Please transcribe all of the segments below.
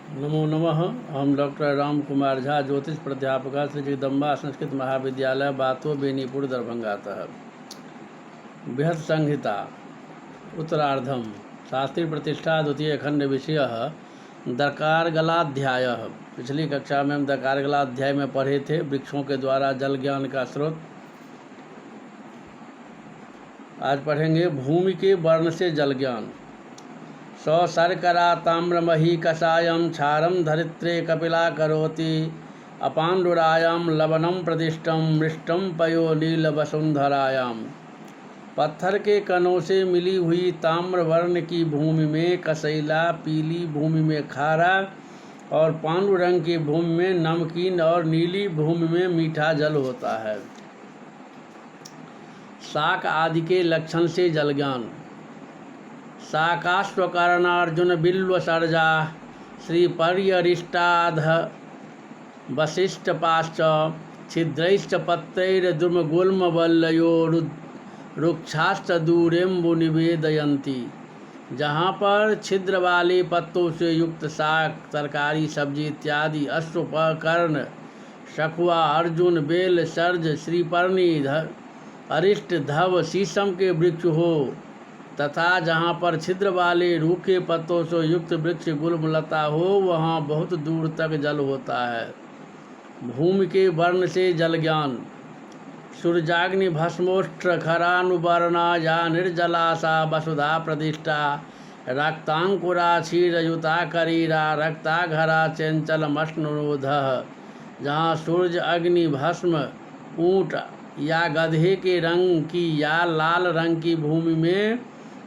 नमो नमः। अहम डॉक्टर राम कुमार झा, ज्योतिष प्राध्यापक, श्री जगदम्बा संस्कृत महाविद्यालय, बातो बेनीपुर, दरभंगातः। बृहत् संहिता उत्तरार्धम शास्त्री प्रतिष्ठा द्वितीय खंड विषय दकारगलाध्याय। पिछली कक्षा में हम दकारगलाध्याय में पढ़े थे वृक्षों के द्वारा जल ज्ञान का स्रोत। आज पढ़ेंगे भूमि के वर्ण से जल ज्ञान। शर्करा ताम्रमही कषायं क्षारं धरित्रे कपिला करोति अपाण्डुरायां लवणं प्रदिष्टं मृष्टं पयो नील वसुंधरायां। पत्थर के कणों से मिली हुई ताम्र वर्ण की भूमि में कसैला, पीली भूमि में खारा और पांडु रंग की भूमि में नमकीन और नीली भूमि में मीठा जल होता है। शाक आदि के लक्षण से जल ज्ञान। शाकाश्वकर्णार्जुन बिल्व सर्जा श्री पर्यरिष्टाध वशिष्ठ पाश्च छिद्रैश्च पत्रैर्द्रुमगुल्मवल्लयो रुक्षाश्च दूरेम्बु निवेदयन्ति। जहाँ पर छिद्र वाले पत्तों से युक्त शाक, तरकारी, सब्जी इत्यादि अश्वकर्ण, शखुआ, अर्जुन, बेल, सर्ज, श्रीपर्णी, अरिष्ट, धव, शीशम के वृक्ष हो तथा जहाँ पर छिद्र वाले रूखे पत्तों से युक्त वृक्ष गुल्मलता हो वहाँ बहुत दूर तक जल होता है। भूमि के वर्ण से जल ज्ञान। सूर्याग्नि भस्मोष्ट्र खरानुवर्णा या निर्जलासा वसुधा प्रतिष्ठा रक्तांकुरा क्षीरयुता करीरा रक्ताघरा चंचल मश्नुरोधः। जहाँ सूर्य, अग्नि, भस्म, ऊँट या गधे के रंग की या लाल रंग की भूमि में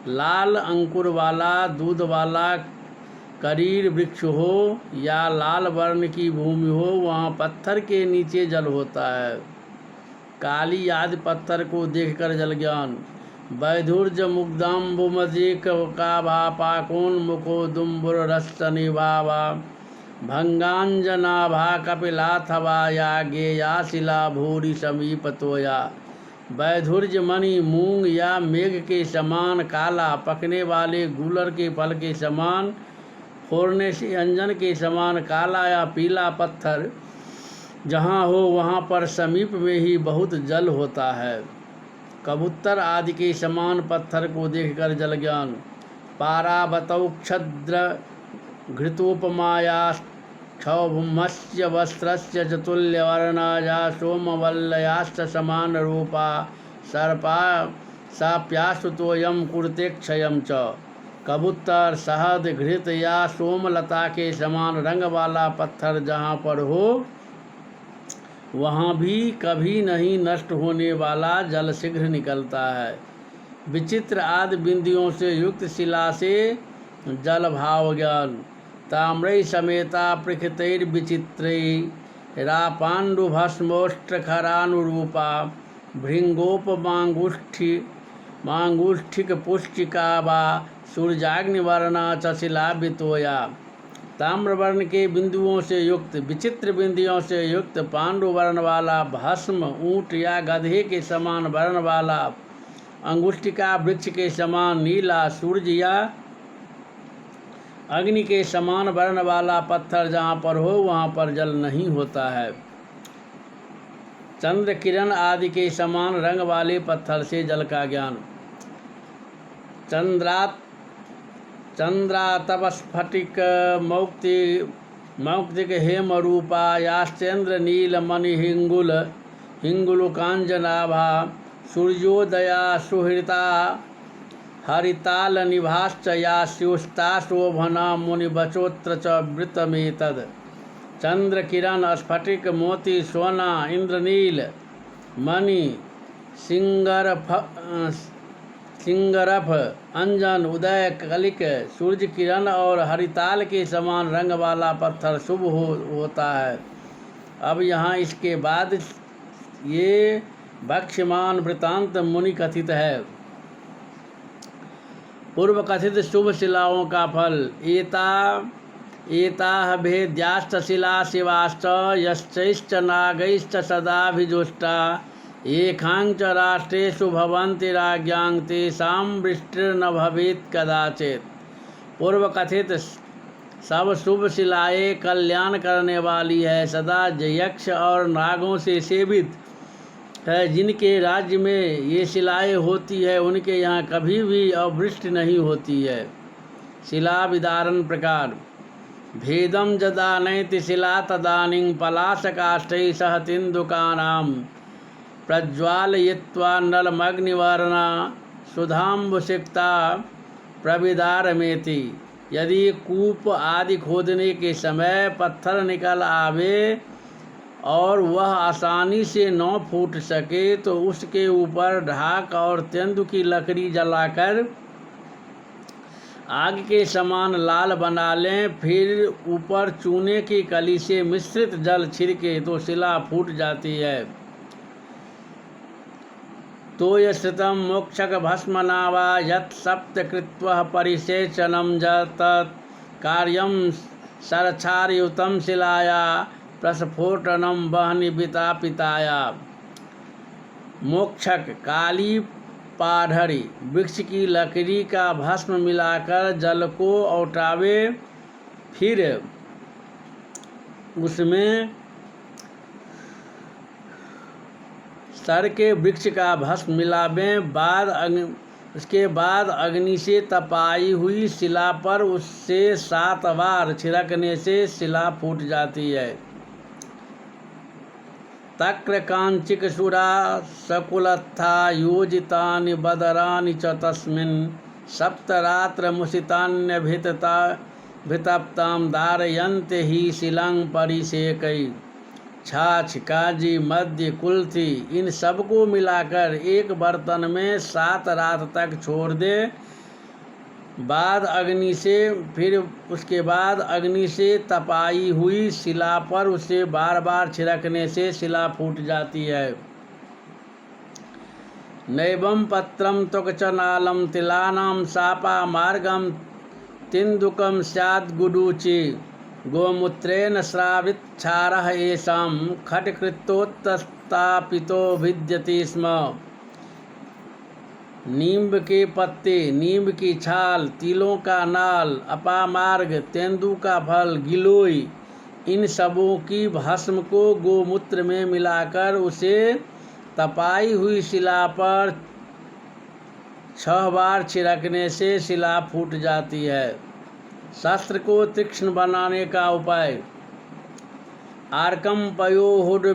लाल अंकुर वाला दूध वाला करीर वृक्ष हो या लाल वर्ण की भूमि हो वहाँ पत्थर के नीचे जल होता है। काली आदि पत्थर को देखकर जल ज्ञान। वैधुर्ज मुग्धाम्बुमजिक काभापाकोन्मुखो दुम्बुर रस्तनिभावा भंगांजनाभा कपिलाथवा या गेया शिला भूरि समीपतोया। वैधुर्ज मणि मूंग या मेघ के समान काला, पकने वाले गूलर के फल के समान, फोड़ने से अंजन के समान काला या पीला पत्थर जहाँ हो वहाँ पर समीप में ही बहुत जल होता है। कबूतर आदि के समान पत्थर को देखकर जल ज्ञान। पारावतौ क्षद्र घृतोपमाया क्षौभमस्य वस्त्रस्य चतुल्यवर्णाया सोमवल्लयाश्च समानरूपा सर्पा साप्याश्रुतोऽयं कुरुते क्षयं च। कबूतर, शहद, घृत या सोमलता के समान रंग वाला पत्थर जहाँ पर हो वहाँ भी कभी नहीं नष्ट होने वाला जल शीघ्र निकलता है। विचित्र आदि बिंदियों से युक्त शिला से जल भाव ज्ञान। ताम्रै समेता प्रकृतैर्विचित्रै रापाण्डुभस्मोष्ट्रखरानुरूपा भृंगोपमांगुष्ठिक पुष्टिका वा सूर्याग्निवर्णा च शिला बितोया। ताम्रवर्ण के बिंदुओं से युक्त, विचित्र बिंदियों से युक्त, पांडु वर्ण वाला भस्म, ऊँट या गधे के समान वर्ण वाला, अंगुष्ठिका वृक्ष के समान नीला, सूर्य या अग्नि के समान वर्ण वाला पत्थर जहाँ पर हो वहाँ पर जल नहीं होता है। चंद्र किरण आदि के समान रंग वाले पत्थर से जल का ज्ञान। चंद्रातपस्फटिक मौक्तिक हेमरूपा याश्चंद्र नील मणि हिंगुलकांजनाभा सूर्योदया सुहृता हरिताल निभाश्च या स्युस्ता शोभना मुनिबचोत्र च वृतमेतद। चंद्र किरण, स्फटिक, मोती, सोना, इंद्रनील, मणि, सिंगरफ, अंजन, उदय, कलिक, सूर्य किरण और हरिताल के समान रंग वाला पत्थर शुभ होता है। अब यहाँ इसके बाद ये भक्ष्यमान वृतांत मुनि कथित है। पूर्व कथित शुभ शिलाओं का फल। एताः भेद्याश्च शिला शिवाश्च यश्चैश्च नागैश्च सदाभिजुष्टा एकांच राष्ट्रेषु भवन्ति राज्ञां तेषां वृष्टिर्न भवेत् कदाचित्। पूर्व कथित सब शुभ शिलाएँ कल्याण करने वाली है, सदा यक्ष और नागों से सेवित है। जिनके राज्य में ये शिलाएँ होती है उनके यहाँ कभी भी अवृष्टि नहीं होती है। शिला विदारण प्रकार भेदम जदा नैति शिला तदानीं पलाशकाष्ठैः सह तिन्दुकानां प्रज्वालयित्वा नलमग्निवर्णा सुधाम्बुसिक्ता प्रविदारमेति। यदि कूप आदि खोदने के समय पत्थर निकल आवे और वह आसानी से न फूट सके तो उसके ऊपर ढाक और तेंदु की लकड़ी जलाकर आग के समान लाल बना लें। फिर ऊपर चूने की कली से मिश्रित जल छिड़के तो शिला फूट जाती है। तो यश्रितम मोक्षक भस्मना वा यत् सप्तकृत्वः परिसेचनं तत् कार्यं सरक्षारयुतं शिलाया प्रस्फोटनम वहनि वितापिताया। मोक्षक काली पाढ़ड़ी वृक्ष की लकड़ी का भस्म मिलाकर जल को औटावे, फिर उसमें सर के वृक्ष का भस्म मिलावें। उसके बाद अग्नि से तपाई हुई शिला पर उससे 7 बार छिड़कने से शिला फूट जाती है। तक्र कांचिक सुरा सकुलत्था योजितानि बदरानि च तस्मिन् सप्तरात्र मुसितान्य भितप्तां धारयन्ते ही शिलां परिसेकै। छाछ, काजी, मध्य, कुल्थी इन सबको मिलाकर एक बर्तन में 7 रात तक छोड़ दे। फिर उसके बाद अग्नि से तपाई हुई शिला पर उसे बार बार छिड़कने से शिला फूट जाती है। नैवं पत्रम त्वक च नालम तिलानां सापा मार्गम तिन्दुकम स्यात् गुडुचि। गोमूत्रेण श्राविच्छारः येषां खट्कृतोत्थापितो भिद्यते स्म। नींब के पत्ते, नींब की छाल, तिलों का नाल, अपामार्ग, तेंदु का फल, गिलोय इन सबों की भस्म को गोमूत्र में मिलाकर उसे तपाई हुई शिला पर 6 बार छिड़कने से शिला फूट जाती है। शस्त्र को तीक्ष्ण बनाने का उपाय। आर्कम पयोहुड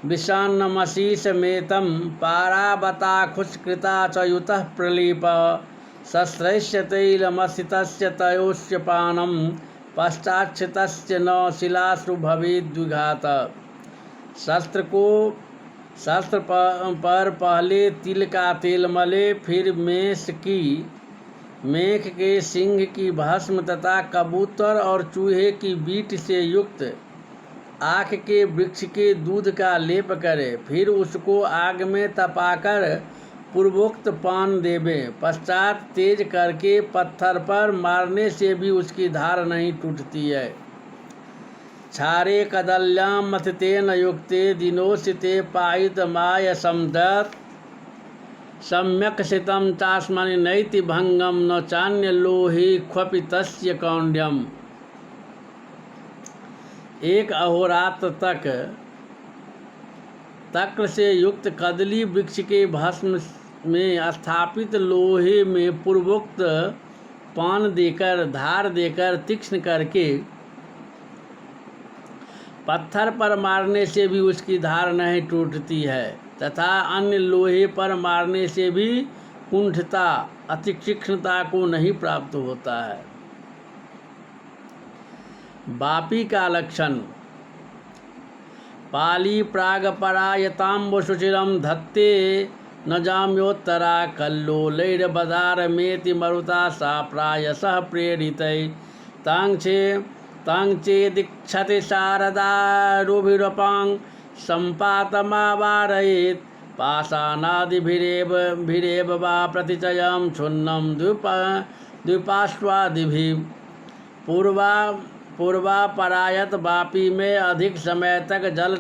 विषान्नमशीषमेतं पारावताखुष्कृता च युतः प्रलीप। शस्त्रस्य तैलमसितस्य तयोस्य पानं पश्चाच्छितस्य न शिलासु भवेद्विघात। शस्त्र पर पहले तिल का तेल मले, फिर मेख के सिंह की भस्म तथा कबूतर और चूहे की बीट से युक्त आँख के वृक्ष के दूध का लेप करे। फिर उसको आग में तपाकर पूर्वोक्त पान देवे। पश्चात तेज करके पत्थर पर मारने से भी उसकी धार नहीं टूटती है। क्षारे कदल्यां मथितेन युक्ते दिनोसिते पायितमाय समदत्। सम्यक शितं चास्मनि नैति भंगम न चान्य लोहि क्वपि तस्य कौंड्यम। एक अहोरात्र तक तक्र से युक्त कदली वृक्ष के भस्म में स्थापित लोहे में पूर्वोक्त पान देकर, धार देकर, तीक्ष्ण करके पत्थर पर मारने से भी उसकी धार नहीं टूटती है तथा अन्य लोहे पर मारने से भी कुंठता, अति तीक्ष्णता को नहीं प्राप्त होता है। वापी का लक्षण। पाली प्रागपरायताम्ब सुचिरम धत्ते न जाम्योत्तरा कल्लोलैर्बदारमेति मरुता सा प्रायशः प्रेरितै। तांचे दीक्षते शारदारुभिरपां सम्पातमावारयेत्। पाषाणादिभिरेव वा प्रतिचयं क्षुण्णं द्विपार्श्वादिभिः। पूर्वापरायत वापी में अधिक समय तक जल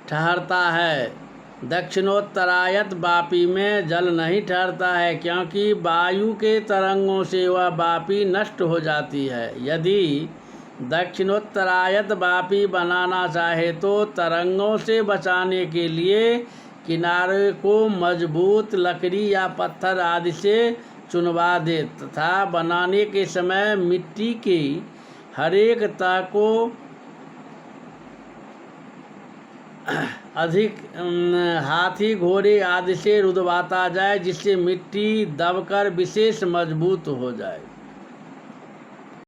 ठहरता है। दक्षिणोत्तरायत वापी में जल नहीं ठहरता है, क्योंकि वायु के तरंगों से वह वापी नष्ट हो जाती है। यदि दक्षिणोत्तरायत वापी बनाना चाहे तो तरंगों से बचाने के लिए किनारे को मजबूत लकड़ी या पत्थर आदि से चुनवा दे तथा बनाने के समय मिट्टी की हरेक तह को अधिक हाथी घोड़े आदि से रुदवाता जाए, जिससे मिट्टी दबकर विशेष मजबूत हो जाए।